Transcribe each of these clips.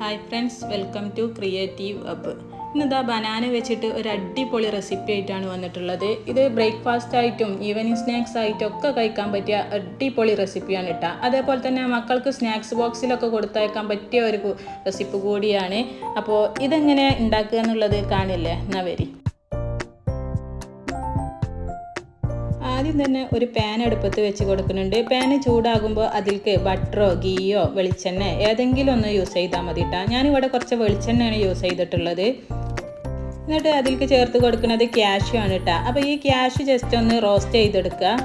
Hi friends, welcome to creative hub. ഇന്നിതാ banana വെച്ചിട്ട് ഒരു അടിപൊളി റെസിപ്പി ആയിട്ടാണ് വന്നിട്ടുള്ളത്. ഇത് ബ്രേക്ക്ഫാസ്റ്റ് ആയിട്ടും ഈവനിങ് സ്നാക്സ് ആയിട്ടും ഒക്കെ കഴിക്കാൻ പറ്റിയ അടിപൊളി റെസിപ്പിയാണ് കേട്ടോ. അതേപോലെ തന്നെ മക്കൾക്ക് സ്നാക്സ് ബോക്സിലൊക്കെ കൊടുത്തയക്കാൻ പറ്റിയ ഒരു റെസിപ്പി കൂടിയാണ്. അപ്പോൾ ഇതെങ്ങനെ ഉണ്ടാക്കുക എന്നുള്ളത് കാണില്ലേ, എന്നാ വരി. ആദ്യം തന്നെ ഒരു പാൻ അടുപ്പത്ത് വെച്ച് കൊടുക്കുന്നുണ്ട്. പാന് ചൂടാകുമ്പോൾ അതിലേക്ക് ബട്ടറോ ഗീയോ വെളിച്ചെണ്ണ ഏതെങ്കിലും ഒന്ന് യൂസ് ചെയ്താൽ മതി കേട്ടോ. ഞാനിവിടെ കുറച്ച് വെളിച്ചെണ്ണയാണ് യൂസ് ചെയ്തിട്ടുള്ളത്. എന്നിട്ട് അതിലേക്ക് ചേർത്ത് കൊടുക്കുന്നത് ക്യാഷ്യൂ ആണ് കേട്ടോ. അപ്പോൾ ഈ ക്യാഷ്യൂ ജസ്റ്റ് ഒന്ന് റോസ്റ്റ് ചെയ്തെടുക്കുക.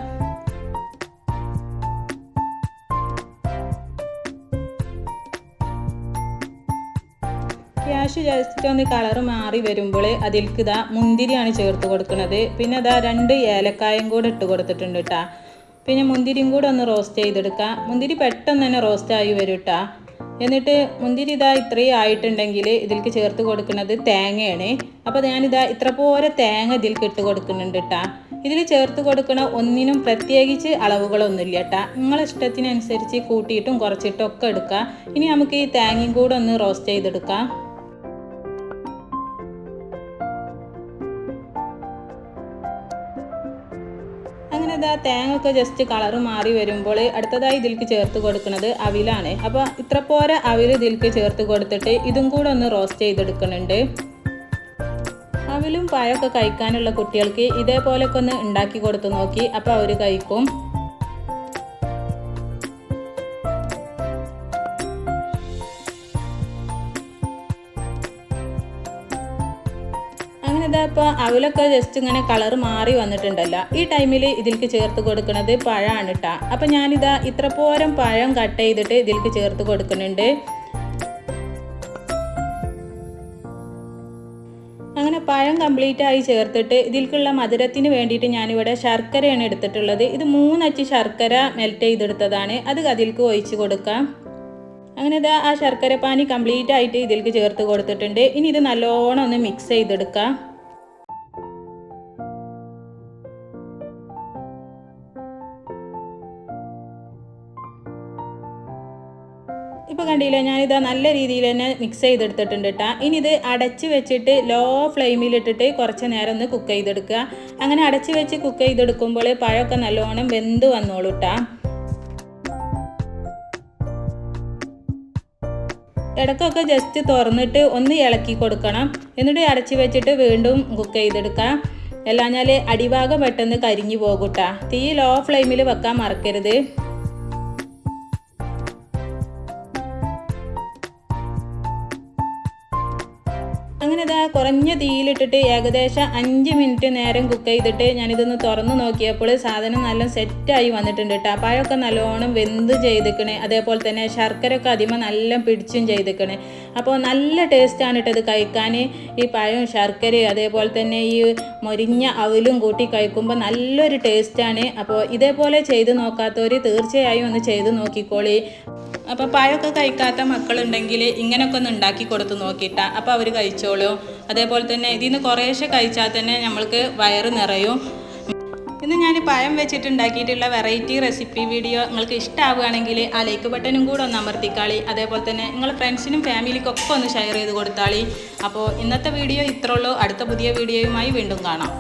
ക്യാഷ്യൂ ജസ്റ്റ് ഒന്ന് കളറ് മാറി വരുമ്പോൾ അതിലേക്ക് ഇതാ മുന്തിരിയാണ് ചേർത്ത് കൊടുക്കുന്നത്. പിന്നെ ഇതാ 2 ഏലക്കായും കൂടെ ഇട്ട് കൊടുത്തിട്ടുണ്ട് കേട്ടോ. പിന്നെ മുന്തിരിയും കൂടെ ഒന്ന് റോസ്റ്റ് ചെയ്തെടുക്കുക. മുന്തിരി പെട്ടെന്ന് തന്നെ റോസ്റ്റായി വരും കേട്ടോ. എന്നിട്ട് മുന്തിരി ഇതാ ഇത്രയും ആയിട്ടുണ്ടെങ്കിൽ ഇതിലേക്ക് ചേർത്ത് കൊടുക്കുന്നത് തേങ്ങയാണ്. അപ്പോൾ ഞാനിതാ ഇത്ര പോലെ തേങ്ങ ഇതിലേക്ക് ഇട്ട് കൊടുക്കുന്നുണ്ട് കേട്ടോ. ഇതിൽ ചേർത്ത് കൊടുക്കണ ഒന്നിനും പ്രത്യേകിച്ച് അളവുകളൊന്നുമില്ല കേട്ടോ. നിങ്ങളെ ഇഷ്ടത്തിനനുസരിച്ച് കൂട്ടിയിട്ടും കുറച്ചിട്ടും ഒക്കെ എടുക്കുക. ഇനി നമുക്ക് ഈ തേങ്ങയും കൂടെ ഒന്ന് റോസ്റ്റ് ചെയ്തെടുക്കാം. അങ്ങനെ ഇതാ തേങ്ങ ഒക്കെ ജസ്റ്റ് കളറ് മാറി വരുമ്പോൾ അടുത്തതായി ഇതിലേക്ക് ചേർത്ത് കൊടുക്കുന്നത് അവിലാണ്. അപ്പോൾ ഇത്ര പോലെ അവിൽ ഇതിലേക്ക് ചേർത്ത് കൊടുത്തിട്ട് ഇതും കൂടെ ഒന്ന് റോസ്റ്റ് ചെയ്തെടുക്കുന്നുണ്ട്. അവിലും പഴമൊക്കെ കഴിക്കാനുള്ള കുട്ടികൾക്ക് ഇതേപോലെയൊക്കെ ഒന്ന് ഉണ്ടാക്കി കൊടുത്ത് നോക്കി, അപ്പോൾ അവർ കഴിക്കും. അങ്ങനെ ഇതാ ഇപ്പോൾ അവലൊക്കെ ജസ്റ്റ് ഇങ്ങനെ കളറ് മാറി വന്നിട്ടുണ്ടല്ലോ. ഈ ടൈമിൽ ഇതിലേക്ക് ചേർത്ത് കൊടുക്കുന്നത് പഴമാണ് കേട്ടോ. അപ്പം ഞാനിതാ ഇത്ര പോരം പഴം കട്ട് ചെയ്തിട്ട് ഇതിലേക്ക് ചേർത്ത് കൊടുക്കുന്നുണ്ട്. അങ്ങനെ പഴം കംപ്ലീറ്റ് ആയി ചേർത്തിട്ട് ഇതിലേക്കുള്ള മധുരത്തിന് വേണ്ടിയിട്ട് ഞാനിവിടെ ശർക്കരയാണ് എടുത്തിട്ടുള്ളത്. ഇത് 3 അച്ച് ശർക്കര മെൽറ്റ് ചെയ്തെടുത്തതാണ്. അത് അതിലേക്ക് ഒഴിച്ച് കൊടുക്കാം. അങ്ങനെ ഇതാ ആ ശർക്കര പാനി കംപ്ലീറ്റ് ആയിട്ട് ഇതിലേക്ക് ചേർത്ത് കൊടുത്തിട്ടുണ്ട്. ഇനി ഇത് നല്ലോണം ഒന്ന് മിക്സ് ചെയ്തെടുക്കാം. ഇപ്പോൾ കണ്ടില്ലേ, ഞാനിതാ നല്ല രീതിയിൽ തന്നെ മിക്സ് ചെയ്തെടുത്തിട്ടുണ്ട് കേട്ടോ. ഇനി ഇത് അടച്ച് വെച്ചിട്ട് ലോ ഫ്ലെയിമിലിട്ടിട്ട് കുറച്ച് നേരം ഒന്ന് കുക്ക് ചെയ്തെടുക്കുക. അങ്ങനെ അടച്ച് വെച്ച് കുക്ക് ചെയ്തെടുക്കുമ്പോൾ പഴമൊക്കെ നല്ലോണം വെന്ത് വന്നോളൂ കേട്ടോ. ഇടയ്ക്കൊക്കെ ജസ്റ്റ് തുറന്നിട്ട് ഒന്ന് ഇളക്കി കൊടുക്കണം. എന്നിട്ട് അടച്ച് വെച്ചിട്ട് വീണ്ടും കുക്ക് ചെയ്തെടുക്കാം. അല്ലാഞ്ഞാൽ അടിഭാഗം പെട്ടെന്ന് കരിഞ്ഞു പോകും കേട്ടോ. തീ ലോ ഫ്ലെയിമിൽ വെക്കാൻ മറക്കരുത്. അങ്ങനെ ഇതാ കുറഞ്ഞ തീയിലിട്ടിട്ട് ഏകദേശം 5 മിനിറ്റ് നേരം കുക്ക് ചെയ്തിട്ട് ഞാനിതൊന്ന് തുറന്ന് നോക്കിയപ്പോൾ സാധനം നല്ല സെറ്റായി വന്നിട്ടുണ്ട് കേട്ടോ. പഴമൊക്കെ നല്ലോണം വെന്ത് ചെയ്തിക്കണേ. അതേപോലെ തന്നെ ശർക്കരയൊക്കെ അതിമ നല്ല പിടിച്ചും ചെയ്തിക്കണേ. അപ്പോൾ നല്ല ടേസ്റ്റാണ് കേട്ടോ ഇത് കഴിക്കാൻ. ഈ പഴവും ശർക്കരയും അതേപോലെ തന്നെ ഈ മൊരിഞ്ഞ അവലും കൂട്ടി കഴിക്കുമ്പോൾ നല്ലൊരു ടേസ്റ്റാണ്. അപ്പോൾ ഇതേപോലെ ചെയ്ത് നോക്കാത്തവർ തീർച്ചയായും ഒന്ന് ചെയ്ത് നോക്കിക്കോളി. അപ്പോൾ പഴമൊക്കെ കഴിക്കാത്ത മക്കളുണ്ടെങ്കിൽ ഇങ്ങനെയൊക്കെ ഒന്ന് ഉണ്ടാക്കി കൊടുത്ത് നോക്കിയിട്ടാ. അപ്പോൾ അവർ കഴിച്ചോളൂ. അതേപോലെ തന്നെ ഇതിന്ന് കുറേശ്ശെ കഴിച്ചാൽ തന്നെ നമ്മൾക്ക് വയറ് നിറയും. ഇന്ന് ഞാൻ പഴം വെച്ചിട്ടുണ്ടാക്കിയിട്ടുള്ള വെറൈറ്റി റെസിപ്പി വീഡിയോ നിങ്ങൾക്ക് ഇഷ്ടമാവുകയാണെങ്കിൽ ആ ലൈക്ക് ബട്ടനും കൂടെ ഒന്ന് അമർത്തിക്കാളി. അതേപോലെ തന്നെ നിങ്ങൾ ഫ്രണ്ട്സിനും ഫാമിലിക്കൊക്കെ ഒന്ന് ഷെയർ ചെയ്ത് കൊടുത്താളി. അപ്പോൾ ഇന്നത്തെ വീഡിയോ ഇത്രയുള്ളൂ. അടുത്ത പുതിയ വീഡിയോയുമായി വീണ്ടും കാണാം.